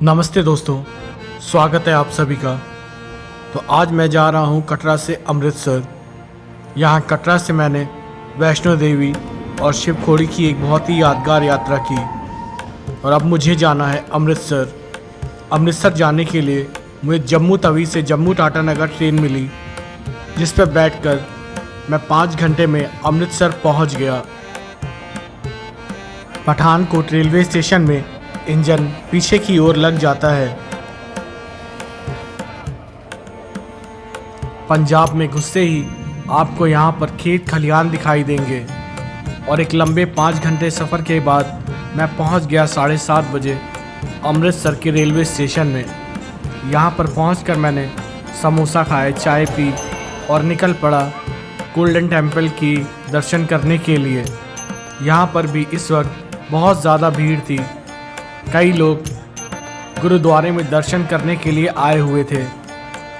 नमस्ते दोस्तों, स्वागत है आप सभी का। तो आज मैं जा रहा हूँ कटरा से अमृतसर। यहाँ कटरा से मैंने वैष्णो देवी और शिव खोड़ी की एक बहुत ही यादगार यात्रा की और अब मुझे जाना है अमृतसर। अमृतसर जाने के लिए मुझे जम्मू तवी से जम्मू टाटा नगर ट्रेन मिली, जिस पर बैठकर मैं 5 घंटे में अमृतसर पहुँच गया। पठानकोट रेलवे स्टेशन में इंजन पीछे की ओर लग जाता है। पंजाब में घुसते ही आपको यहाँ पर खेत खलिहान दिखाई देंगे और एक लंबे 5 घंटे सफ़र के बाद मैं पहुँच गया 7:30 बजे अमृतसर के रेलवे स्टेशन में। यहाँ पर पहुँचकर मैंने समोसा खाए, चाय पी और निकल पड़ा गोल्डन टेम्पल की दर्शन करने के लिए। यहाँ पर भी इस वक्त बहुत ज़्यादा भीड़ थी। कई लोग गुरुद्वारे में दर्शन करने के लिए आए हुए थे।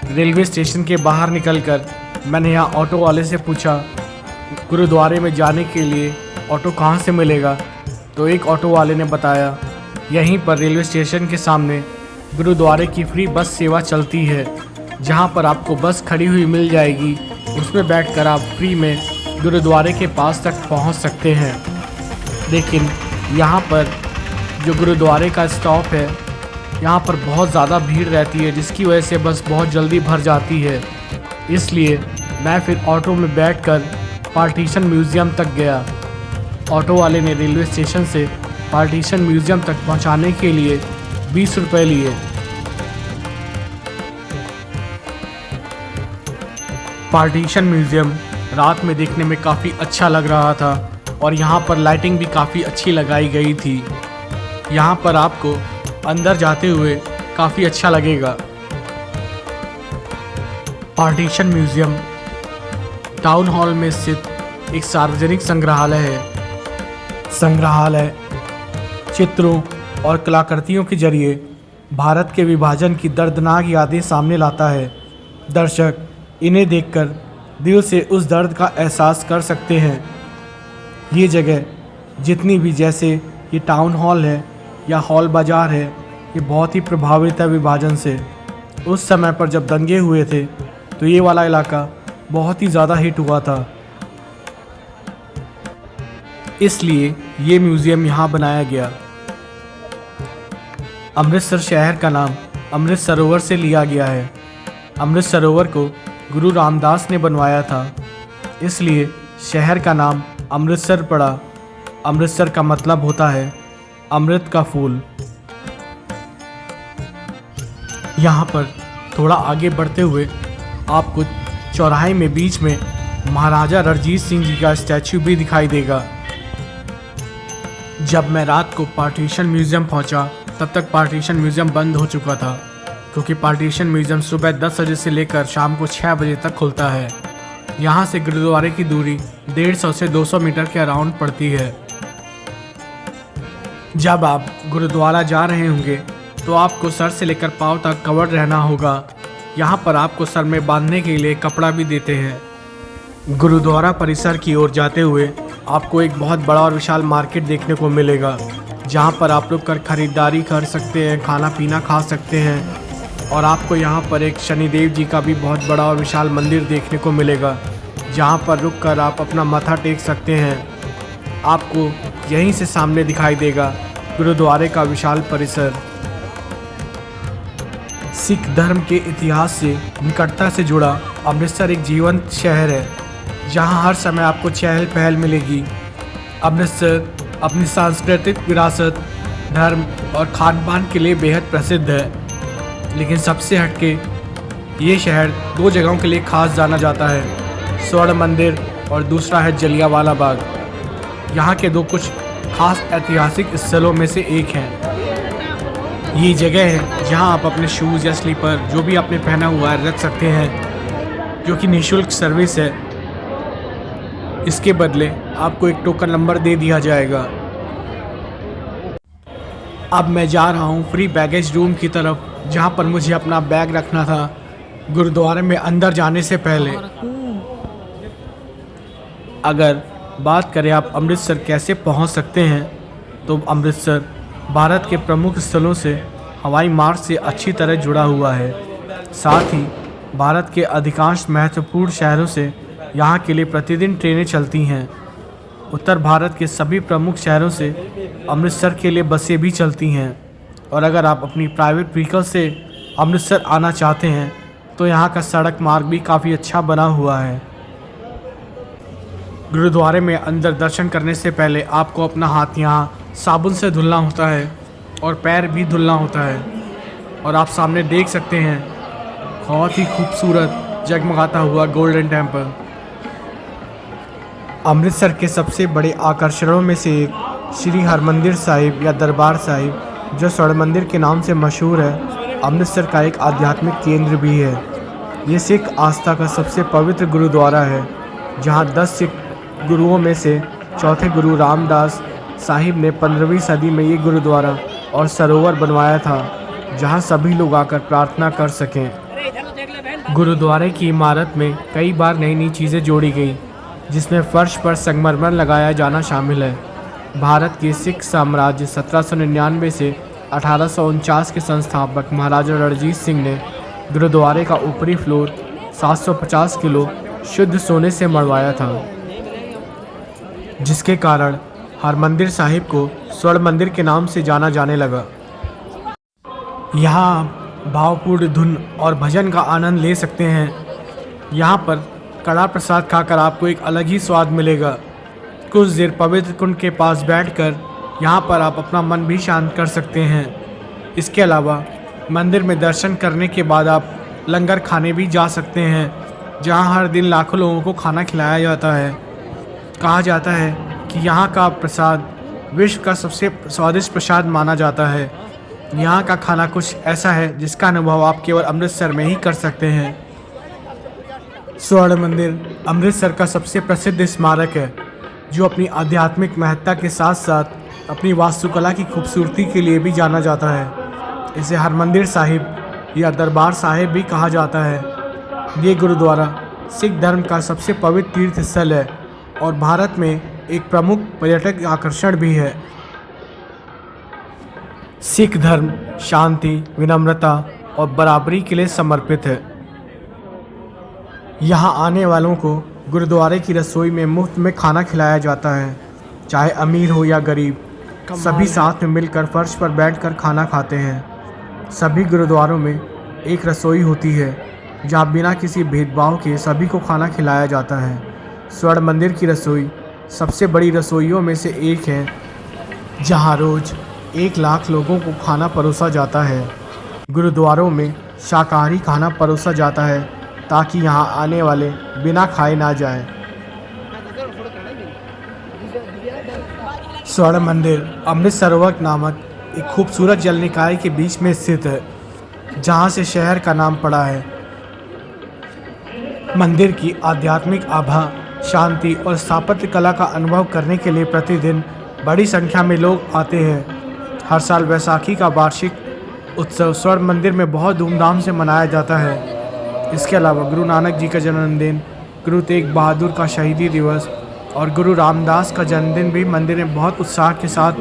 रेलवे स्टेशन के बाहर निकलकर मैंने यहाँ ऑटो वाले से पूछा गुरुद्वारे में जाने के लिए ऑटो कहाँ से मिलेगा, तो एक ऑटो वाले ने बताया यहीं पर रेलवे स्टेशन के सामने गुरुद्वारे की फ्री बस सेवा चलती है, जहाँ पर आपको बस खड़ी हुई मिल जाएगी। उसमें बैठकर आप फ्री में गुरुद्वारे के पास तक पहुँच सकते हैं। लेकिन यहाँ पर जो गुरुद्वारे का स्टॉप है, यहाँ पर बहुत ज़्यादा भीड़ रहती है, जिसकी वजह से बस बहुत जल्दी भर जाती है। इसलिए मैं फिर ऑटो में बैठकर पार्टीशन म्यूज़ियम तक गया। ऑटो वाले ने रेलवे स्टेशन से पार्टीशन म्यूज़ियम तक पहुँचाने के लिए 20 रुपये लिए। पार्टीशन म्यूज़ियम रात में देखने में काफ़ी अच्छा लग रहा था और यहाँ पर लाइटिंग भी काफ़ी अच्छी लगाई गई थी। यहाँ पर आपको अंदर जाते हुए काफ़ी अच्छा लगेगा। पार्टीशन म्यूज़ियम टाउन हॉल में स्थित एक सार्वजनिक संग्रहालय है। संग्रहालय चित्रों और कलाकृतियों के जरिए भारत के विभाजन की दर्दनाक यादें सामने लाता है। दर्शक इन्हें देखकर दिल से उस दर्द का एहसास कर सकते हैं। ये जगह जितनी भी, जैसे ये टाउन हॉल है या हॉल बाज़ार है, ये बहुत ही प्रभावित है विभाजन से। उस समय पर जब दंगे हुए थे तो ये वाला इलाका बहुत ही ज़्यादा हिट हुआ था, इसलिए ये म्यूज़ियम यहाँ बनाया गया। अमृतसर शहर का नाम अमृत सरोवर से लिया गया है। अमृत सरोवर को गुरु रामदास ने बनवाया था, इसलिए शहर का नाम अमृतसर पड़ा। अमृतसर का मतलब होता है अमृत का फूल। यहाँ पर थोड़ा आगे बढ़ते हुए आपको चौराहे में बीच में महाराजा रणजीत सिंह जी का स्टैचू भी दिखाई देगा। जब मैं रात को पार्टीशन म्यूज़ियम पहुँचा तब तक पार्टीशन म्यूज़ियम बंद हो चुका था, क्योंकि पार्टीशन म्यूज़ियम सुबह 10 बजे से लेकर शाम को 6 बजे तक खुलता है। यहाँ से गुरुद्वारे की दूरी 150 से 200 मीटर के अराउंड पड़ती है। जब आप गुरुद्वारा जा रहे होंगे तो आपको सर से लेकर पाँव तक कवर रहना होगा। यहाँ पर आपको सर में बांधने के लिए कपड़ा भी देते हैं। गुरुद्वारा परिसर की ओर जाते हुए आपको एक बहुत बड़ा और विशाल मार्केट देखने को मिलेगा, जहाँ पर आप रुक कर ख़रीदारी कर सकते हैं, खाना पीना खा सकते हैं। और आपको यहाँ पर एक शनिदेव जी का भी बहुत बड़ा और विशाल मंदिर देखने को मिलेगा, जहाँ पर रुक कर आप अपना माथा टेक सकते हैं। आपको यहीं से सामने दिखाई देगा गुरुद्वारे का विशाल परिसर। सिख धर्म के इतिहास से निकटता से जुड़ा अमृतसर एक जीवंत शहर है, जहां हर समय आपको चहल पहल मिलेगी। अमृतसर अपनी सांस्कृतिक विरासत, धर्म और खान पान के लिए बेहद प्रसिद्ध है। लेकिन सबसे हटके ये शहर 2 जगहों के लिए खास जाना जाता है, स्वर्ण मंदिर और दूसरा है जलियांवाला बाग। यहाँ के 2 कुछ खास ऐतिहासिक स्थलों में से एक है। ये जगह है जहाँ आप अपने शूज़ या स्लीपर जो भी आपने पहना हुआ है रख सकते हैं, जो कि निःशुल्क सर्विस है। इसके बदले आपको एक टोकन नंबर दे दिया जाएगा। अब मैं जा रहा हूँ फ्री बैगेज रूम की तरफ, जहाँ पर मुझे अपना बैग रखना था गुरुद्वारे में अंदर जाने से पहले। अगर बात करें आप अमृतसर कैसे पहुंच सकते हैं, तो अमृतसर भारत के प्रमुख स्थलों से हवाई मार्ग से अच्छी तरह जुड़ा हुआ है। साथ ही भारत के अधिकांश महत्वपूर्ण शहरों से यहाँ के लिए प्रतिदिन ट्रेनें चलती हैं। उत्तर भारत के सभी प्रमुख शहरों से अमृतसर के लिए बसें भी चलती हैं। और अगर आप अपनी प्राइवेट व्हीकल से अमृतसर आना चाहते हैं तो यहाँ का सड़क मार्ग भी काफ़ी अच्छा बना हुआ है। गुरुद्वारे में अंदर दर्शन करने से पहले आपको अपना हाथ यहाँ साबुन से धुलना होता है और पैर भी धुलना होता है। और आप सामने देख सकते हैं बहुत ही खूबसूरत जगमगाता हुआ गोल्डन टेम्पल। अमृतसर के सबसे बड़े आकर्षणों में से एक श्री हरमंदिर साहिब या दरबार साहिब, जो स्वर्ण मंदिर के नाम से मशहूर है, अमृतसर का एक आध्यात्मिक केंद्र भी है। ये सिख आस्था का सबसे पवित्र गुरुद्वारा है, जहाँ 10 सिख गुरुओं में से चौथे गुरु रामदास साहिब ने 15वीं सदी में ये गुरुद्वारा और सरोवर बनवाया था, जहाँ सभी लोग आकर प्रार्थना कर सकें। गुरुद्वारे की इमारत में कई बार नई नई चीज़ें जोड़ी गई, जिसमें फर्श पर संगमरमर लगाया जाना शामिल है। भारत के सिख साम्राज्य 1799 से 1849 के संस्थापक महाराजा रणजीत सिंह ने गुरुद्वारे का ऊपरी फ्लोर 750 किलो शुद्ध सोने से मढ़वाया था, जिसके कारण हरमंदिर साहिब को स्वर्ण मंदिर के नाम से जाना जाने लगा। यहाँ आप भावपूर्ण धुन और भजन का आनंद ले सकते हैं। यहाँ पर कड़ा प्रसाद खाकर आपको एक अलग ही स्वाद मिलेगा। कुछ देर पवित्र कुंड के पास बैठकर यहाँ पर आप अपना मन भी शांत कर सकते हैं। इसके अलावा मंदिर में दर्शन करने के बाद आप लंगर खाने भी जा सकते हैं, जहाँ हर दिन लाखों लोगों को खाना खिलाया जाता है। कहा जाता है कि यहाँ का प्रसाद विश्व का सबसे स्वादिष्ट प्रसाद माना जाता है। यहाँ का खाना कुछ ऐसा है जिसका अनुभव आप केवल अमृतसर में ही कर सकते हैं। स्वर्ण मंदिर अमृतसर का सबसे प्रसिद्ध स्मारक है, जो अपनी आध्यात्मिक महत्ता के साथ साथ अपनी वास्तुकला की खूबसूरती के लिए भी जाना जाता है। इसे हरमंदिर साहिब या दरबार साहिब भी कहा जाता है। ये गुरुद्वारा सिख धर्म का सबसे पवित्र तीर्थ स्थल है और भारत में एक प्रमुख पर्यटक आकर्षण भी है। सिख धर्म शांति, विनम्रता और बराबरी के लिए समर्पित है। यहाँ आने वालों को गुरुद्वारे की रसोई में मुफ्त में खाना खिलाया जाता है। चाहे अमीर हो या गरीब, सभी साथ में मिलकर फर्श पर बैठकर खाना खाते हैं। सभी गुरुद्वारों में एक रसोई होती है, जहाँ बिना किसी भेदभाव के सभी को खाना खिलाया जाता है। स्वर्ण मंदिर की रसोई सबसे बड़ी रसोइयों में से एक है, जहाँ रोज़ 1 लाख लोगों को खाना परोसा जाता है। गुरुद्वारों में शाकाहारी खाना परोसा जाता है, ताकि यहाँ आने वाले बिना खाए ना जाएं। स्वर्ण मंदिर अमृत सरोवर नामक एक खूबसूरत जल निकाय के बीच में स्थित है, जहाँ से शहर का नाम पड़ा है। मंदिर की आध्यात्मिक आभा, शांति और स्थापत्य कला का अनुभव करने के लिए प्रतिदिन बड़ी संख्या में लोग आते हैं। हर साल वैसाखी का वार्षिक उत्सव स्वर्ण मंदिर में बहुत धूमधाम से मनाया जाता है। इसके अलावा गुरु नानक जी का जन्मदिन, गुरु तेग बहादुर का शहीदी दिवस और गुरु रामदास का जन्मदिन भी मंदिर में बहुत उत्साह के साथ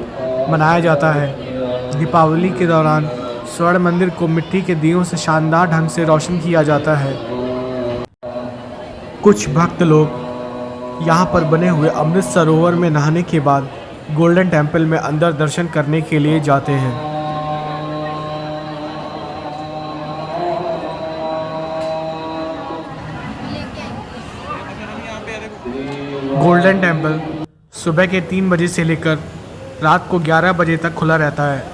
मनाया जाता है। दीपावली के दौरान स्वर्ण मंदिर को मिट्टी के दियों से शानदार ढंग से रोशन किया जाता है। कुछ भक्त लोग यहाँ पर बने हुए अमृत सरोवर में नहाने के बाद गोल्डन टेम्पल में अंदर दर्शन करने के लिए जाते हैं। गोल्डन टेम्पल सुबह के 3 बजे से लेकर रात को 11 बजे तक खुला रहता है।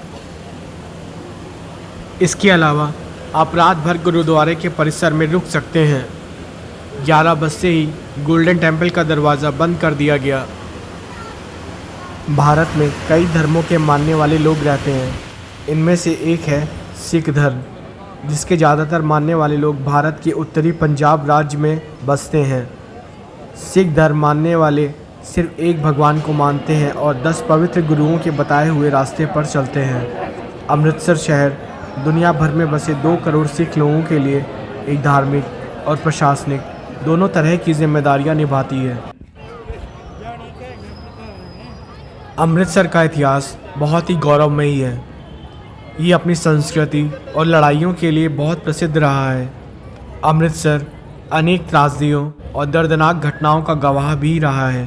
इसके अलावा आप रात भर गुरुद्वारे के परिसर में रुक सकते हैं। 11 बजे ही गोल्डन टेम्पल का दरवाज़ा बंद कर दिया गया। भारत में कई धर्मों के मानने वाले लोग रहते हैं। इनमें से एक है सिख धर्म, जिसके ज़्यादातर मानने वाले लोग भारत के उत्तरी पंजाब राज्य में बसते हैं। सिख धर्म मानने वाले सिर्फ एक भगवान को मानते हैं और 10 पवित्र गुरुओं के बताए हुए रास्ते पर चलते हैं। अमृतसर शहर दुनिया भर में बसे 2 करोड़ सिख लोगों के लिए एक धार्मिक और प्रशासनिक दोनों तरह की जिम्मेदारियां निभाती है। अमृतसर का इतिहास बहुत ही गौरवमयी है। ये अपनी संस्कृति और लड़ाइयों के लिए बहुत प्रसिद्ध रहा है। अमृतसर अनेक त्रासदियों और दर्दनाक घटनाओं का गवाह भी रहा है।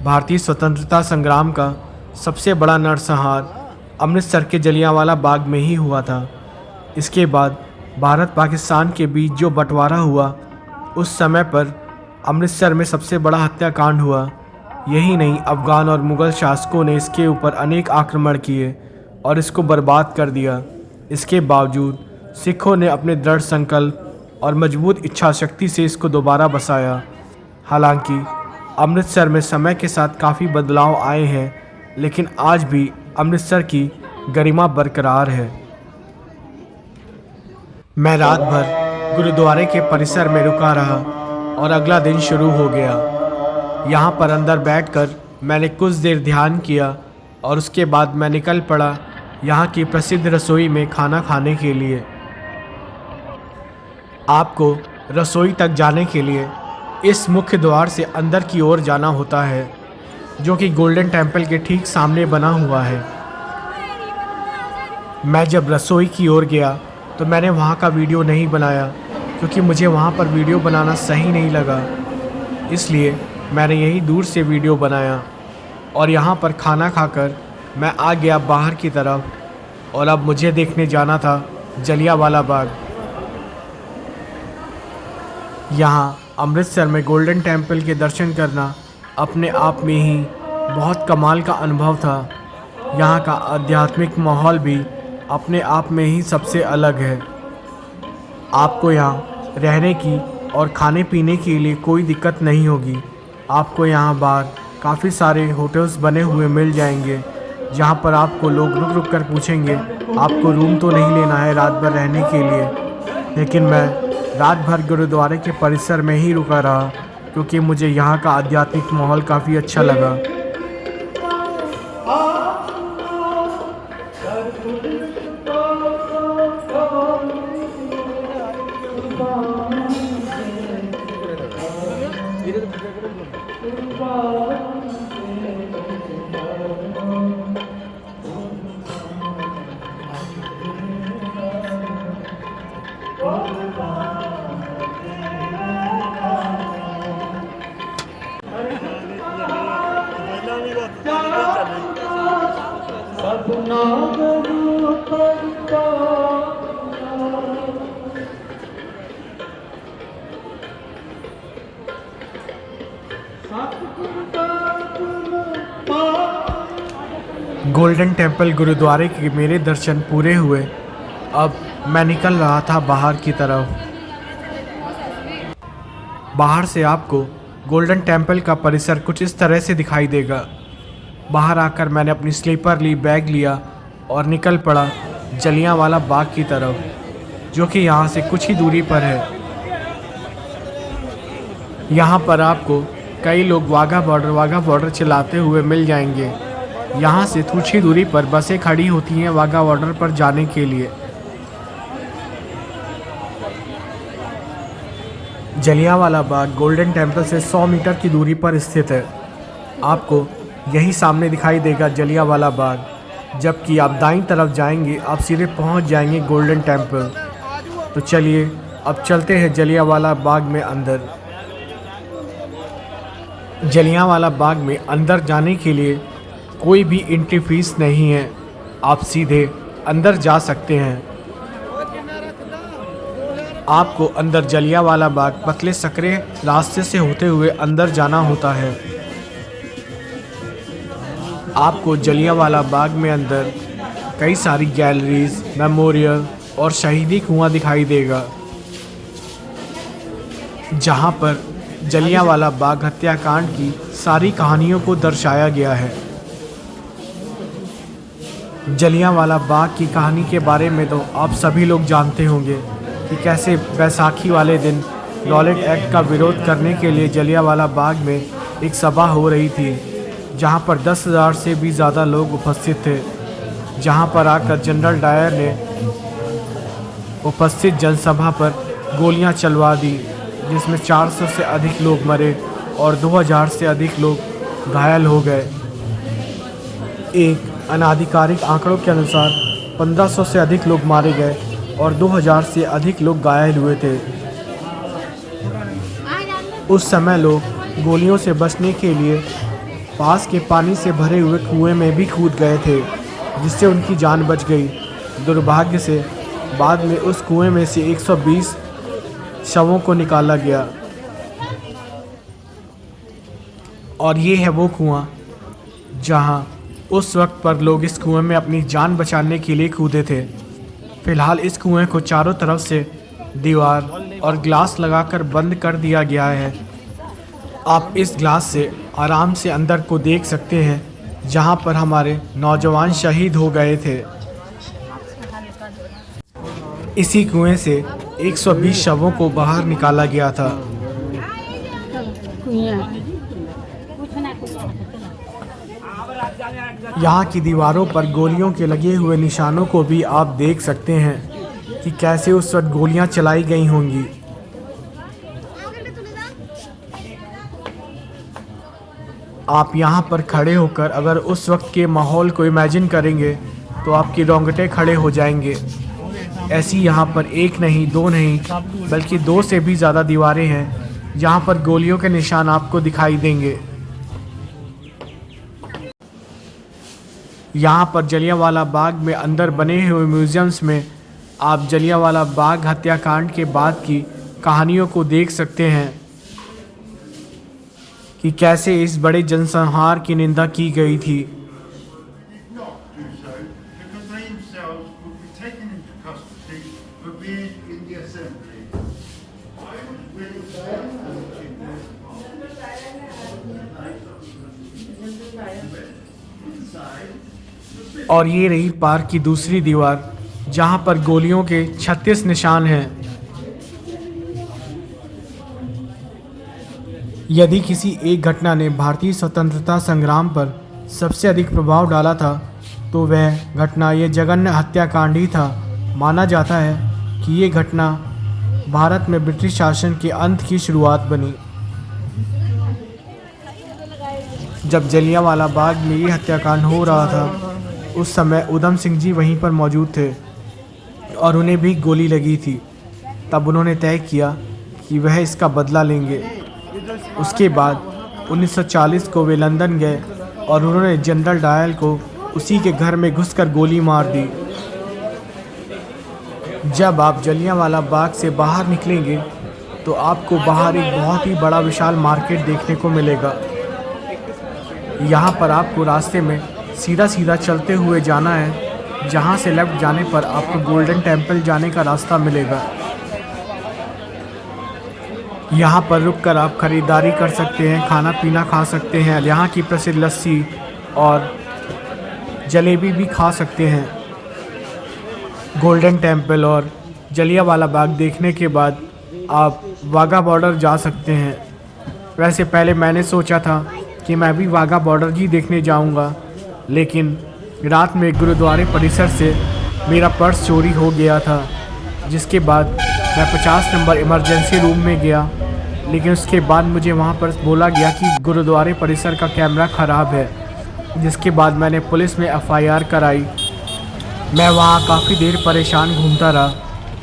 भारतीय स्वतंत्रता संग्राम का सबसे बड़ा नरसंहार अमृतसर के जलियांवाला बाग में ही हुआ था। इसके बाद भारत पाकिस्तान के बीच जो बंटवारा हुआ, उस समय पर अमृतसर में सबसे बड़ा हत्याकांड हुआ। यही नहीं, अफ़गान और मुग़ल शासकों ने इसके ऊपर अनेक आक्रमण किए और इसको बर्बाद कर दिया। इसके बावजूद सिखों ने अपने दृढ़ संकल्प और मजबूत इच्छा शक्ति से इसको दोबारा बसाया। हालांकि अमृतसर में समय के साथ काफ़ी बदलाव आए हैं, लेकिन आज भी अमृतसर की गरिमा बरकरार है। मैं रात भर गुरुद्वारे के परिसर में रुका रहा और अगला दिन शुरू हो गया। यहाँ पर अंदर बैठकर मैंने कुछ देर ध्यान किया और उसके बाद मैं निकल पड़ा यहाँ की प्रसिद्ध रसोई में खाना खाने के लिए। आपको रसोई तक जाने के लिए इस मुख्य द्वार से अंदर की ओर जाना होता है, जो कि गोल्डन टेम्पल के ठीक सामने बना हुआ है। मैं जब रसोई की ओर गया तो मैंने वहाँ का वीडियो नहीं बनाया, क्योंकि मुझे वहाँ पर वीडियो बनाना सही नहीं लगा। इसलिए मैंने यही दूर से वीडियो बनाया और यहाँ पर खाना खाकर मैं आ गया बाहर की तरफ। और अब मुझे देखने जाना था जलियांवाला बाग। यहाँ अमृतसर में गोल्डन टेम्पल के दर्शन करना अपने आप में ही बहुत कमाल का अनुभव था। यहाँ का आध्यात्मिक माहौल भी अपने आप में ही सबसे अलग है। आपको यहाँ रहने की और खाने पीने के लिए कोई दिक्कत नहीं होगी। आपको यहाँ बाहर काफ़ी सारे होटल्स बने हुए मिल जाएंगे, जहाँ पर आपको लोग रुक रुक कर पूछेंगे आपको रूम तो नहीं लेना है रात भर रहने के लिए। लेकिन मैं रात भर गुरुद्वारे के परिसर में ही रुका रहा, क्योंकि मुझे यहाँ का आध्यात्मिक माहौल काफ़ी अच्छा लगा। गोल्डन टेम्पल गुरुद्वारे के मेरे दर्शन पूरे हुए। अब मैं निकल रहा था बाहर की तरफ। बाहर से आपको गोल्डन टेम्पल का परिसर कुछ इस तरह से दिखाई देगा। बाहर आकर मैंने अपनी स्लीपर ली, बैग लिया और निकल पड़ा जलियांवाला बाग की तरफ, जो कि यहाँ से कुछ ही दूरी पर है। यहाँ पर आपको कई लोग वाघा बॉर्डर चलाते हुए मिल जाएंगे। यहाँ से कुछ ही दूरी पर बसें खड़ी होती हैं वाघा बॉर्डर पर जाने के लिए। जलियांवाला बाग गोल्डन टेम्पल से 100 मीटर की दूरी पर स्थित है। आपको यही सामने दिखाई देगा जलियांवाला बाग। जबकि आप दाईं तरफ जाएंगे, आप सीधे पहुंच जाएंगे गोल्डन टेम्पल। तो चलिए अब चलते हैं जलियांवाला बाग में अंदर। जलियांवाला बाग में अंदर जाने के लिए कोई भी एंट्री फीस नहीं है, आप सीधे अंदर जा सकते हैं। आपको अंदर जलियांवाला बाग पतले सकरे रास्ते से होते हुए अंदर जाना होता है। आपको जलियांवाला बाग में अंदर कई सारी गैलरीज, मेमोरियल और शहीदी कुआं दिखाई देगा, जहां पर जलियांवाला बाग हत्याकांड की सारी कहानियों को दर्शाया गया है। जलियांवाला बाग की कहानी के बारे में तो आप सभी लोग जानते होंगे कि कैसे बैसाखी वाले दिन रॉलेट एक्ट का विरोध करने के लिए जलियांवाला बाग में एक सभा हो रही थी, जहां पर 10,000 से भी ज़्यादा लोग उपस्थित थे। जहां पर आकर जनरल डायर ने उपस्थित जनसभा पर गोलियां चलवा दी, जिसमें 400 से अधिक लोग मरे और 2000 से अधिक लोग घायल हो गए। एक अनाधिकारिक आंकड़ों के अनुसार 1500 से अधिक लोग मारे गए और 2000 से अधिक लोग घायल हुए थे। उस समय लोग गोलियों से बचने के लिए पास के पानी से भरे हुए कुएं में भी कूद गए थे, जिससे उनकी जान बच गई। दुर्भाग्य से बाद में उस कुएं में से 120 शवों को निकाला गया। और ये है वो कुआं जहां उस वक्त पर लोग इस कुएं में अपनी जान बचाने के लिए कूदे थे। फिलहाल इस कुएं को चारों तरफ से दीवार और ग्लास लगाकर बंद कर दिया गया है। आप इस ग्लास से आराम से अंदर को देख सकते हैं, जहां पर हमारे नौजवान शहीद हो गए थे। इसी कुएं से 120 शवों को बाहर निकाला गया था। यहाँ की दीवारों पर गोलियों के लगे हुए निशानों को भी आप देख सकते हैं कि कैसे उस वक्त गोलियां चलाई गई होंगी। आप यहाँ पर खड़े होकर अगर उस वक्त के माहौल को इमेजिन करेंगे तो आपके रोंगटे खड़े हो जाएंगे। ऐसी यहाँ पर एक नहीं, दो नहीं, बल्कि 2 से भी ज़्यादा दीवारें हैं जहाँ पर गोलियों के निशान आपको दिखाई देंगे। यहाँ पर जलियांवाला बाग में अंदर बने हुए म्यूज़ियम्स में आप जलियांवाला बाग हत्याकांड के बाद की कहानियों को देख सकते हैं कि कैसे इस बड़े जनसंहार की निंदा की गई थी। और ये रही पार्क की दूसरी दीवार, जहां पर गोलियों के 36 निशान हैं। यदि किसी एक घटना ने भारतीय स्वतंत्रता संग्राम पर सबसे अधिक प्रभाव डाला था तो वह घटना ये जघन्य हत्याकांड ही था। माना जाता है कि ये घटना भारत में ब्रिटिश शासन के अंत की शुरुआत बनी। जब जलियांवाला बाग में ये हत्याकांड हो रहा था उस समय उधम सिंह जी वहीं पर मौजूद थे और उन्हें भी गोली लगी थी। तब उन्होंने तय किया कि वह इसका बदला लेंगे। उसके बाद 1940 को वे लंदन गए और उन्होंने जनरल डायल को उसी के घर में घुसकर गोली मार दी। जब आप जलियांवाला बाग से बाहर निकलेंगे तो आपको बाहर एक बहुत ही बड़ा विशाल मार्केट देखने को मिलेगा। यहाँ पर आपको रास्ते में सीधा सीधा चलते हुए जाना है, जहाँ से लेफ्ट जाने पर आपको गोल्डन टेम्पल जाने का रास्ता मिलेगा। यहाँ पर रुककर आप खरीदारी कर सकते हैं, खाना पीना खा सकते हैं, यहाँ की प्रसिद्ध लस्सी और जलेबी भी खा सकते हैं। गोल्डन टेम्पल और जलियांवाला बाग देखने के बाद आप वाघा बॉर्डर जा सकते हैं। वैसे पहले मैंने सोचा था कि मैं भी वाघा बॉर्डर ही देखने जाऊंगा, लेकिन रात में गुरुद्वारे परिसर से मेरा पर्स चोरी हो गया था, जिसके बाद मैं 50 नंबर इमरजेंसी रूम में गया। लेकिन उसके बाद मुझे वहां पर बोला गया कि गुरुद्वारे परिसर का कैमरा ख़राब है, जिसके बाद मैंने पुलिस में FIR कराई। मैं वहां काफ़ी देर परेशान घूमता रहा।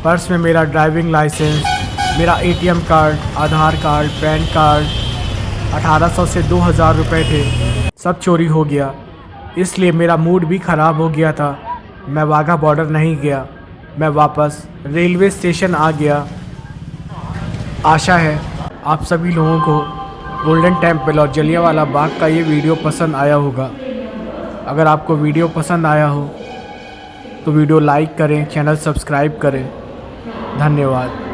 पर्स में मेरा ड्राइविंग लाइसेंस, मेरा ATM कार्ड, आधार कार्ड, पैन कार्ड, 1800 से 2000 रुपये थे, सब चोरी हो गया। इसलिए मेरा मूड भी ख़राब हो गया था। मैं वाघा बॉर्डर नहीं गया, मैं वापस रेलवे स्टेशन आ गया। आशा है आप सभी लोगों को गोल्डन टेम्पल और जलियांवाला बाग का ये वीडियो पसंद आया होगा। अगर आपको वीडियो पसंद आया हो तो वीडियो लाइक करें, चैनल सब्सक्राइब करें। धन्यवाद।